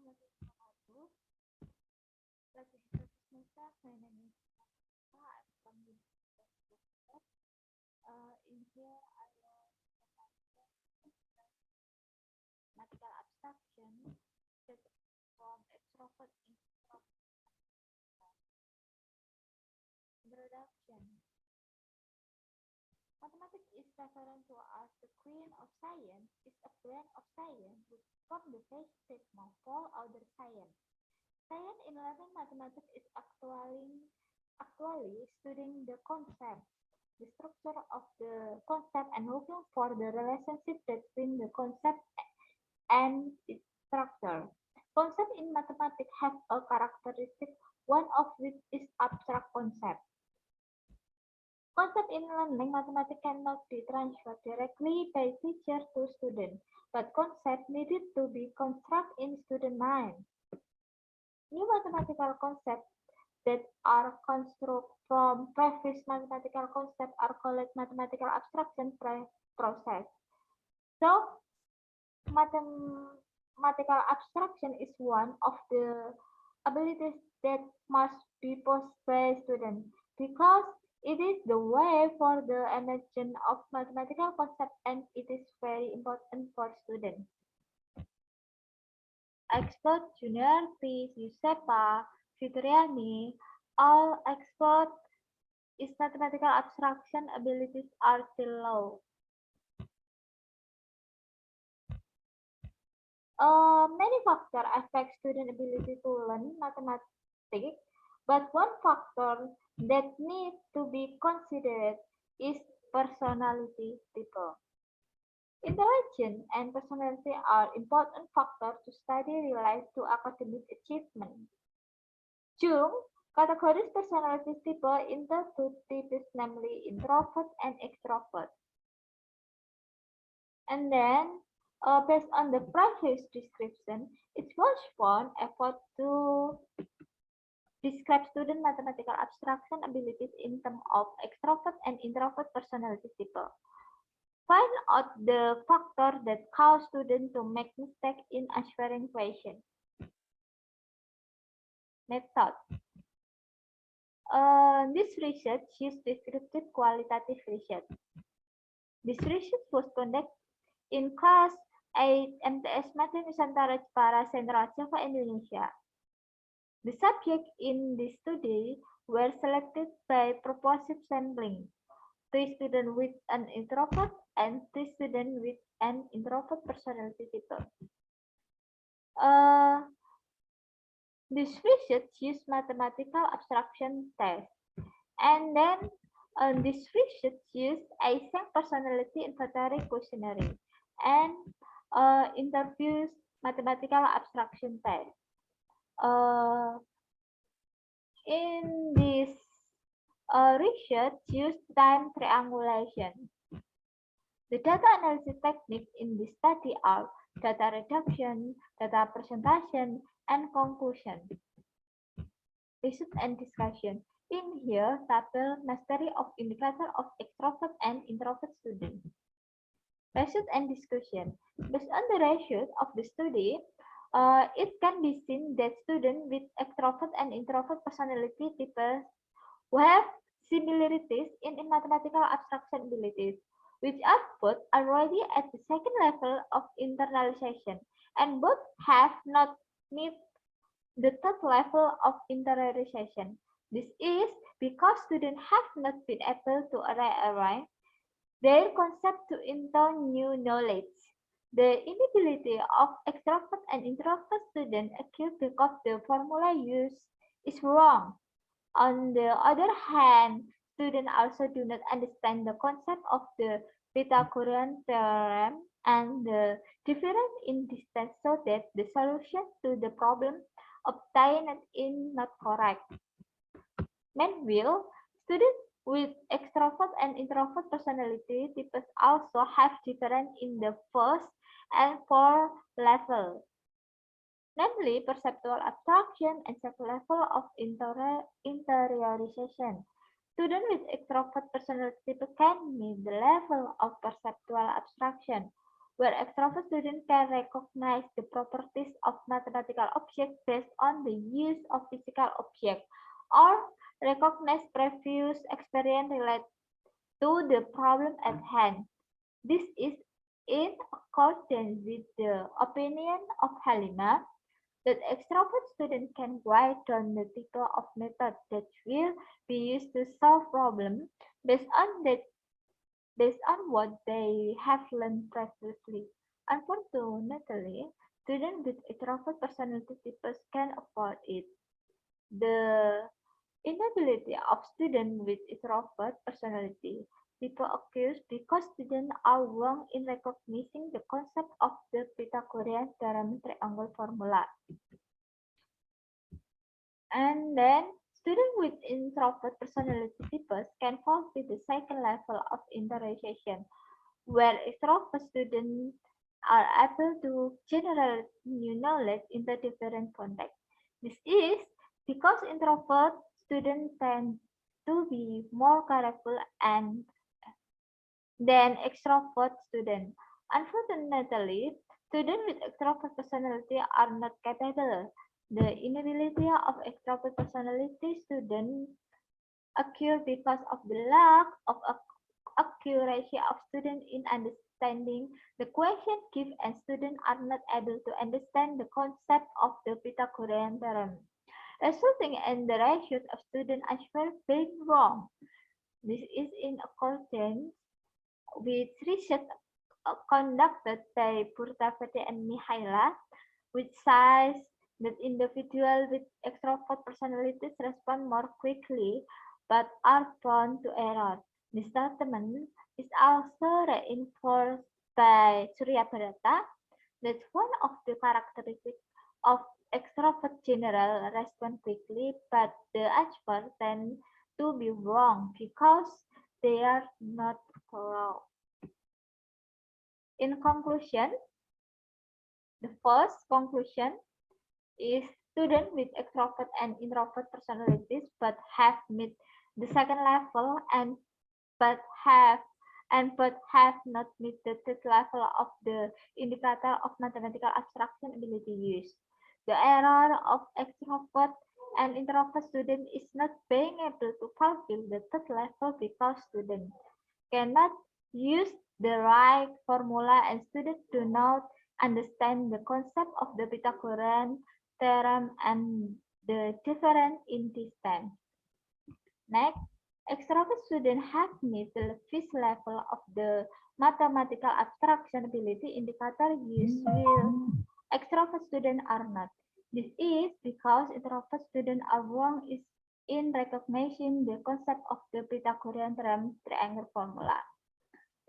wabarakatuh. Lagi semesta, my name is Nata. I'm from the in here I will mathematical abstraction that from extrovert introduction. Mathematics is referred to as the queen of science, is a branch of science which form the basic of all other science. Science in learning mathematics is actually studying the concept, the structure of the concept, and looking for the relationship between the concept and its structure. Concepts in mathematics have a characteristic, one of which is abstract concept. Concept in learning mathematics cannot be transferred directly by teacher to student, but concept needed to be constructed in student mind. New mathematical concepts that are constructed from previous mathematical concepts are called mathematical abstraction process. So, mathematical abstraction is one of the abilities that must be possessed by students because it is the way for the emergence of mathematical concept and it is very important for students. Expert Junior P. Giuseppa Fitriani, all expert is mathematical abstraction abilities are still low. Many factors affect student ability to learn mathematics, but one factor that needs to be considered is personality type. Intelligence and personality are important factors to study relate to academic achievement. Jung categorized personality type into two types, namely introvert and extrovert. And then, based on the previous description, it was found effort to describe student mathematical abstraction abilities in terms of extrovert and introvert personality type. Find out the factor that cause students to make mistakes in answering questions. Method. This research used descriptive qualitative research. This research was conducted in class 8 MTS Mati Nusantara Jepara Sentra Java Indonesia. The subjects in this study were selected by proportive sampling. 3 students with an introvert and 3 students with an introvert personality type. This research used mathematical abstraction test, and then this research used Eysenck personality inventory questionnaire and interviews mathematical abstraction test. In this research used time triangulation. The data analysis techniques in this study are data reduction, data presentation, and conclusion. Research and discussion. In here, table mastery of indicator of extrovert and introvert students. Research and discussion. Based on the ratios of the study, it can be seen that students with extrovert and introvert personality types have similarities in mathematical abstraction abilities, which are both already at the second level of internalization, and both have not met the third level of interiorization. This is because students have not been able to rearrange their concept to enter new knowledge. The inability of extrovert and introvert students accuse because the formula used is wrong. On the other hand, students also do not understand the concept of the Pythagorean theorem and the difference in distance, so that the solution to the problem obtained is not correct. Meanwhile, students with extrovert and introvert personality types also have difference in the first and fourth level, namely perceptual abstraction and second level of interiorization. Students with extrovert personality type can meet the level of perceptual abstraction, where extrovert students can recognize the properties of mathematical objects based on the use of physical objects, or recognize previous experience related to the problem at hand. This is in accordance with the opinion of Halima that extrovert students can write down the type of method that will be used to solve problems based on what they have learned previously. Unfortunately, students with introvert personality types can afford it. The inability of students with introvert personality type occurs because students are wrong in recognizing the concept of the Pythagorean theorem triangle formula. And then students with introvert personality types can fall to the second level of interaction, where extrovert students are able to generate new knowledge in the different contexts. This is because introvert students tend to be more careful and than extrovert students. Unfortunately, students with extrovert personality are not capable. The inability of extrovert personality students occur because of the lack of accuracy of students in understanding the question given, and students are not able to understand the concept of the Pythagorean theorem, resulting in the ratio of student answers being wrong. This is in accordance with research conducted by Purtavati and Mihaela, which says that individuals with extrovert personalities respond more quickly but are prone to error. This statement is also reinforced by Surya Bharata, that one of the characteristics of extrovert general respond quickly, but the answer tend to be wrong because they are not thorough. In conclusion, the first conclusion is students with extrovert and introvert personalities but have met the second level but have but have not met the third level of the indicator of mathematical abstraction ability use. The error of extrovert and introvert student is not being able to fulfill the third level because students cannot use the right formula and students do not understand the concept of the Pythagorean theorem and the difference in distance. Next, extrovert students have met the fifth level of the mathematical abstraction ability indicator used while extrovert students are not. This is because introvert students are wrong in recognizing the concept of the Pythagorean theorem triangle formula.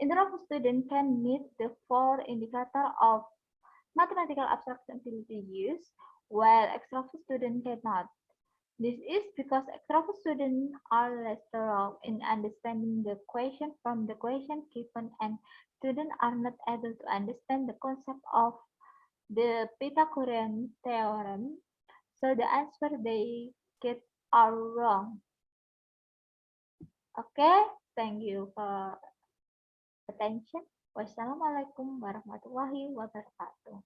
Introvert students can meet the four indicators of mathematical abstraction ability used, while extrovert students cannot. This is because extrovert students are less thorough in understanding the question from the question given, and students are not able to understand the concept of the Pythagorean theorem, so the answer they get are wrong. Okay, thank you for attention. Wassalamualaikum warahmatullahi wabarakatuh.